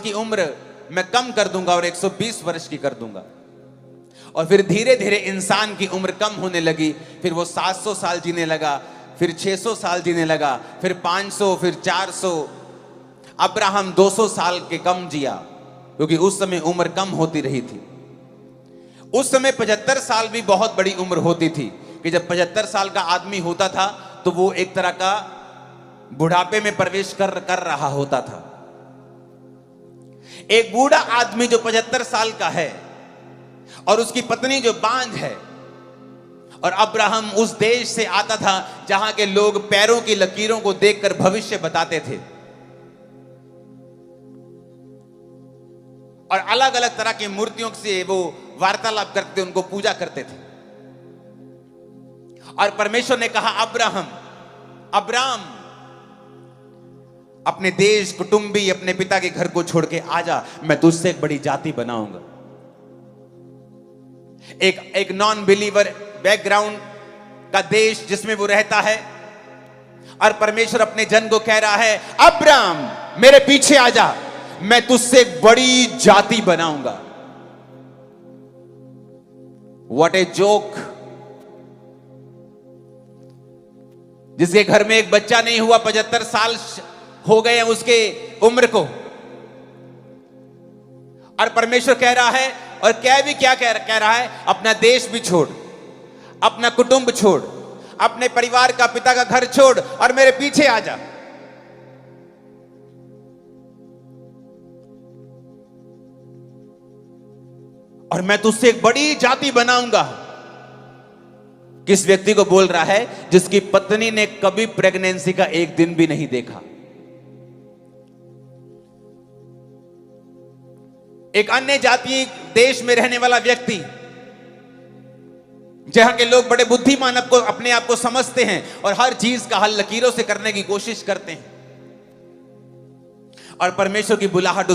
इसकी उम्र मैं कम कर दूंगा और 120 वर्ष की कर दूंगा। और फिर धीरे धीरे इंसान की उम्र कम होने लगी, फिर वो 700 साल जीने लगा, फिर 600 साल जीने लगा, फिर 500, फिर 400। अब्राहम 200 साल के कम जिया, क्योंकि उस समय उम्र कम होती रही थी। उस समय 75 साल भी बहुत बड़ी उम्र होती थी, कि जब 75 साल का आदमी होता था तो वो एक तरह का बुढ़ापे में प्रवेश कर रहा होता था। एक बूढ़ा आदमी जो 75 साल का है और उसकी पत्नी जो बांझ है, और अब्राहम उस देश से आता था जहां के लोग पैरों की लकीरों को देखकर भविष्य बताते थे और अलग अलग तरह की मूर्तियों से वो वार्तालाप करते, उनको पूजा करते थे। और परमेश्वर ने कहा, अब्राहम अपने देश, कुटुंबी, अपने पिता के घर को छोड़ के आजा, मैं तुझसे एक बड़ी जाति बनाऊंगा। एक नॉन बिलीवर बैकग्राउंड का देश जिसमें वो रहता है, और परमेश्वर अपने जन को कह रहा है, अब्राहम मेरे पीछे आजा, मैं तुझसे एक बड़ी जाति बनाऊंगा। What a joke. जिसके घर में एक बच्चा नहीं हुआ, 75 साल हो गए उसके उम्र को, और परमेश्वर कह रहा है, और क्या कह रहा है, अपना देश भी छोड़, अपना कुटुंब छोड़, अपने परिवार का, पिता का घर छोड़ और मेरे पीछे आ जा। और मैं तुझसे एक बड़ी जाति बनाऊंगा। किस व्यक्ति को बोल रहा है? जिसकी पत्नी ने कभी प्रेगनेंसी का एक दिन भी नहीं देखा। एक अन्य जातीय देश में रहने वाला व्यक्ति, जहां के लोग बड़े बुद्धिमान अपने आप को समझते हैं और हर चीज का हल लकीरों से करने की कोशिश करते हैं, और परमेश्वर की बुलाहट